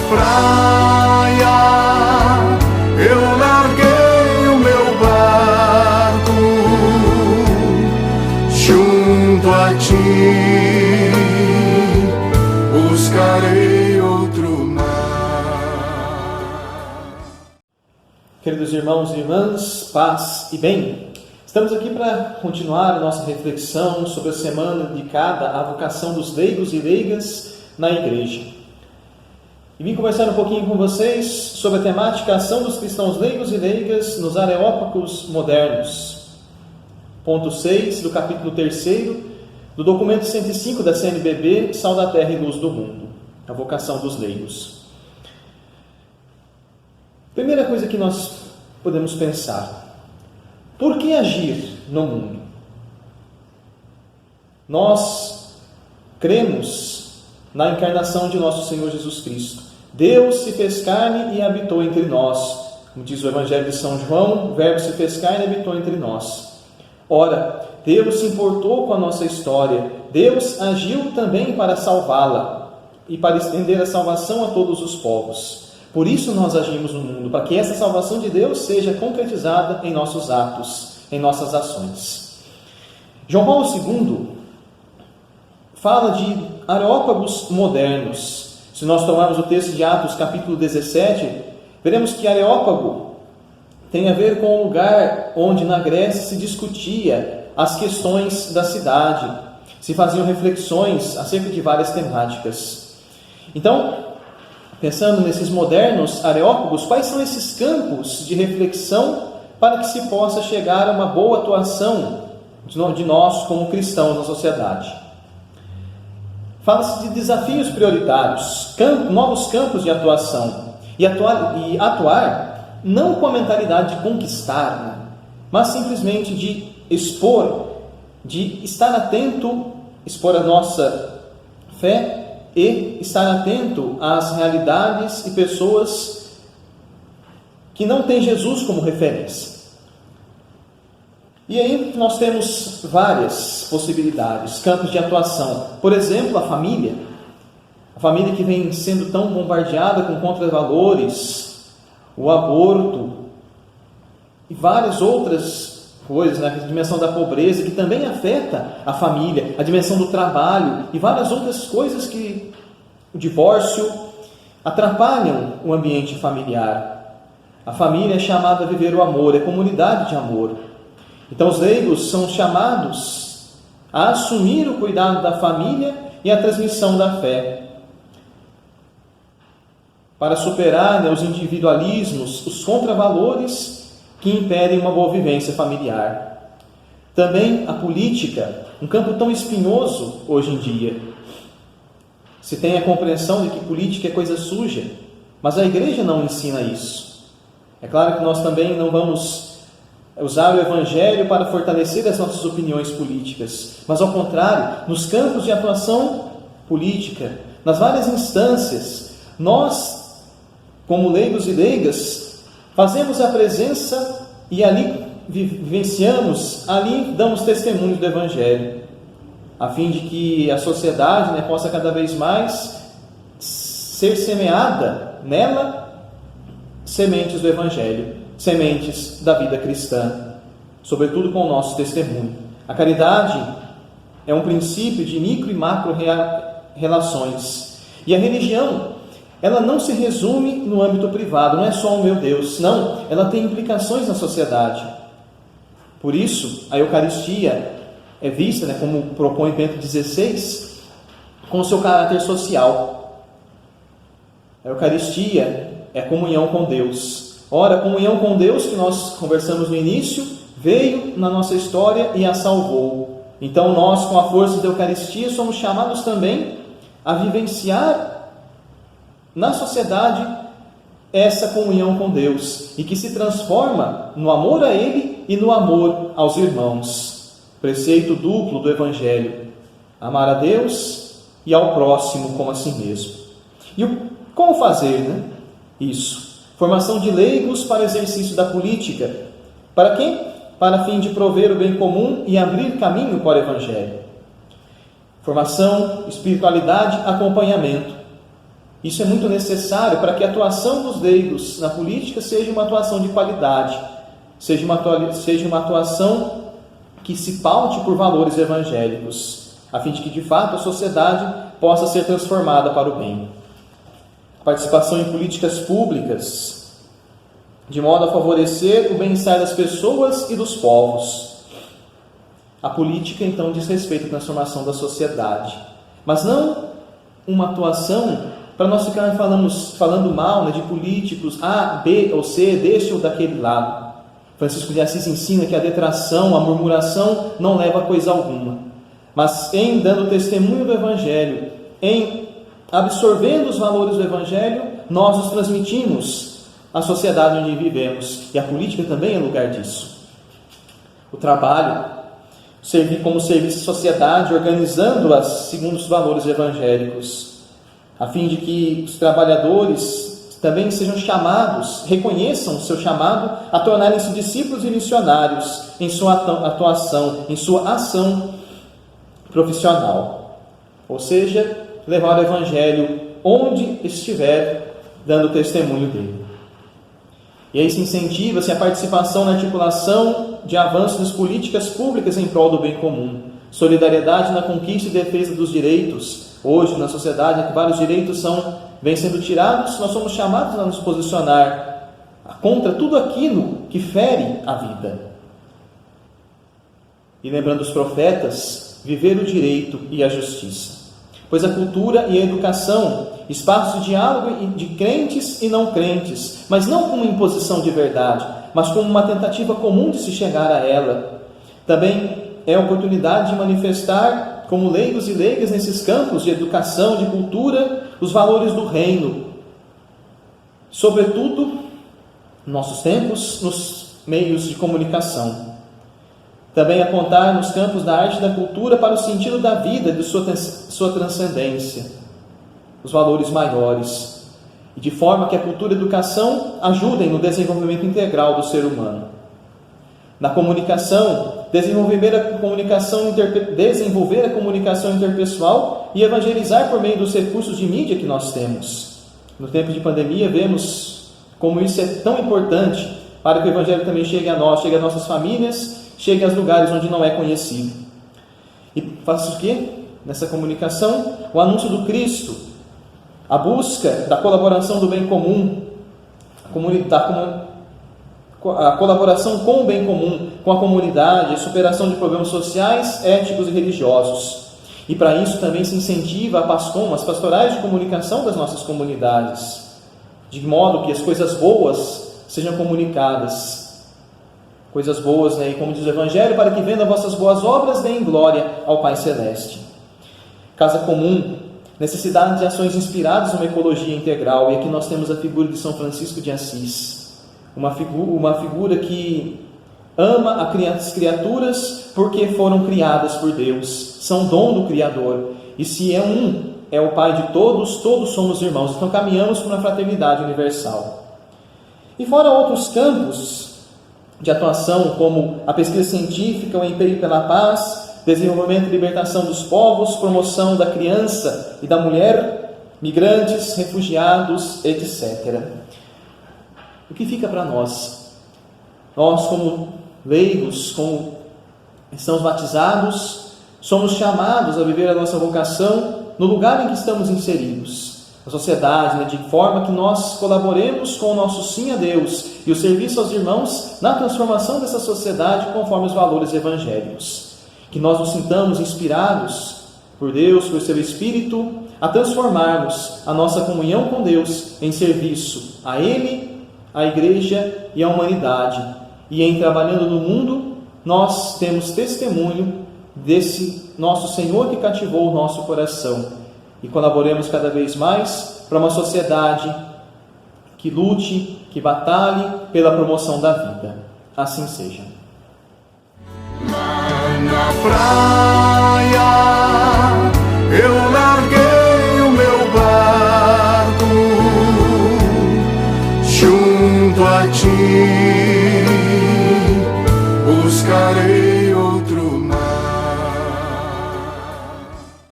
praia, eu larguei o meu barco junto a ti, buscarei outro mar. Queridos irmãos e irmãs, paz e bem. Estamos aqui para continuar a nossa reflexão sobre a semana dedicada à vocação dos leigos e leigas na igreja. E vim conversar um pouquinho com vocês sobre a temática ação dos cristãos leigos e leigas nos Areópagos modernos. Ponto 6 do capítulo 3 do documento 105 da CNBB, Sal da Terra e Luz do Mundo, a vocação dos leigos. Primeira coisa que nós podemos pensar: por que agir no mundo? Nós cremos na encarnação de nosso Senhor Jesus Cristo. Deus se fez carne e habitou entre nós. Como diz o Evangelho de São João, o Verbo se fez carne e habitou entre nós. Ora, Deus se importou com a nossa história. Deus agiu também para salvá-la e para estender a salvação a todos os povos. Por isso nós agimos no mundo, para que essa salvação de Deus seja concretizada em nossos atos, em nossas ações. João Paulo II fala de areópagos modernos. Se nós tomarmos o texto de Atos, capítulo 17, veremos que areópago tem a ver com o lugar onde na Grécia se discutia as questões da cidade, se faziam reflexões acerca de várias temáticas. Então, pensando nesses modernos areópagos, quais são esses campos de reflexão para que se possa chegar a uma boa atuação de nós como cristãos na sociedade? Fala-se de desafios prioritários, novos campos de atuação, e atuar não com a mentalidade de conquistar, mas simplesmente de expor, de estar atento, expor a nossa fé e estar atento às realidades e pessoas que não têm Jesus como referência. E aí nós temos várias possibilidades, campos de atuação. Por exemplo, a família que vem sendo tão bombardeada com contravalores, o aborto e várias outras coisas, né? A dimensão da pobreza, que também afeta a família, a dimensão do trabalho e várias outras coisas que o divórcio atrapalham o ambiente familiar. A família é chamada a viver o amor, é comunidade de amor. Então os leigos são chamados a assumir o cuidado da família e a transmissão da fé, para superar, os individualismos, os contravalores que impedem uma boa vivência familiar. Também a política, um campo tão espinhoso hoje em dia. Se tem a compreensão de que política é coisa suja, mas a igreja não ensina isso. É claro que nós também não vamos usar o Evangelho para fortalecer as nossas opiniões políticas, mas ao contrário, nos campos de atuação política, nas várias instâncias, nós, como leigos e leigas, fazemos a presença e ali vivenciamos, ali damos testemunho do Evangelho, a fim de que a sociedade, possa cada vez mais ser semeada nela sementes do Evangelho, sementes da vida cristã, sobretudo com o nosso testemunho. A caridade é um princípio de micro e macro relações. E a religião, ela não se resume no âmbito privado, não é só o meu Deus, não, ela tem implicações na sociedade. Por isso, a Eucaristia é vista, como propõe Bento XVI, com o seu caráter social. A Eucaristia é a comunhão com Deus. Ora, a comunhão com Deus, que nós conversamos no início, veio na nossa história e a salvou. Então nós, com a força da Eucaristia, somos chamados também a vivenciar na sociedade essa comunhão com Deus, e que se transforma no amor a Ele e no amor aos irmãos. Preceito duplo do Evangelho: amar a Deus e ao próximo como a si mesmo. E como fazer, isso? Formação de leigos para exercício da política. Para quê? Para fim de prover o bem comum e abrir caminho para o Evangelho. Formação, espiritualidade, acompanhamento. Isso é muito necessário para que a atuação dos leigos na política seja uma atuação de qualidade, seja uma atuação que se paute por valores evangélicos, a fim de que, de fato, a sociedade possa ser transformada para o bem. Participação em políticas públicas, de modo a favorecer o bem-estar das pessoas e dos povos. A política, então, diz respeito à transformação da sociedade, mas não uma atuação para nós ficarmos falando mal, de políticos A, B ou C, deste ou daquele lado. Francisco de Assis ensina que a detração, a murmuração não leva a coisa alguma, mas em dando testemunho do Evangelho, em absorvendo os valores do Evangelho, nós os transmitimos à sociedade onde vivemos, e a política também é lugar disso. O trabalho, servir como serviço à sociedade, organizando-as segundo os valores evangélicos, a fim de que os trabalhadores também sejam chamados, reconheçam o seu chamado a tornarem-se discípulos e missionários em sua atuação, em sua ação profissional. Ou seja, levar o Evangelho onde estiver, dando testemunho dele. E aí se incentiva-se a participação na articulação de avanços das políticas públicas em prol do bem comum, solidariedade na conquista e defesa dos direitos. Hoje, na sociedade, em que vários direitos vêm sendo tirados, nós somos chamados a nos posicionar contra tudo aquilo que fere a vida. E lembrando os profetas, viver o direito e a justiça. Pois a cultura e a educação, espaços de diálogo de crentes e não crentes, mas não como imposição de verdade, mas como uma tentativa comum de se chegar a ela. Também é a oportunidade de manifestar, como leigos e leigas nesses campos de educação, de cultura, os valores do reino. Sobretudo, em nossos tempos, nos meios de comunicação. Também apontar nos campos da arte e da cultura para o sentido da vida, de sua transcendência, os valores maiores, e de forma que a cultura e a educação ajudem no desenvolvimento integral do ser humano. Na comunicação, desenvolver a comunicação interpessoal e evangelizar por meio dos recursos de mídia que nós temos. No tempo de pandemia, vemos como isso é tão importante para que o Evangelho também chegue a nós, chegue às nossas famílias, chegue aos lugares onde não é conhecido. E faça o quê? Nessa comunicação, o anúncio do Cristo, a busca da colaboração do bem comum, a colaboração com o bem comum, com a comunidade, a superação de problemas sociais, éticos e religiosos. E para isso também se incentiva a PASCOM, as pastorais de comunicação das nossas comunidades, de modo que as coisas boas sejam comunicadas. Coisas boas, e como diz o Evangelho, para que vendo as vossas boas obras, deem glória ao Pai Celeste. Casa comum, necessidade de ações inspiradas numa ecologia integral, e aqui nós temos a figura de São Francisco de Assis. Uma figura que ama as criaturas porque foram criadas por Deus, são dom do Criador. E se é o Pai de todos, todos somos irmãos. Então caminhamos para uma fraternidade universal. E fora outros campos de atuação, como a pesquisa científica, o empenho pela paz, desenvolvimento e libertação dos povos, promoção da criança e da mulher, migrantes, refugiados, etc. O que fica para nós? Nós, como leigos, como estamos batizados, somos chamados a viver a nossa vocação no lugar em que estamos inseridos, na sociedade, de forma que nós colaboremos com o nosso sim a Deus e o serviço aos irmãos na transformação dessa sociedade conforme os valores evangélicos. Que nós nos sintamos inspirados por Deus, por seu Espírito, a transformarmos a nossa comunhão com Deus em serviço a Ele, à Igreja e à humanidade. E em trabalhando no mundo, nós temos testemunho desse nosso Senhor que cativou o nosso coração. E colaboremos cada vez mais para uma sociedade que lute, que batalhe pela promoção da vida. Assim seja. Lá na praia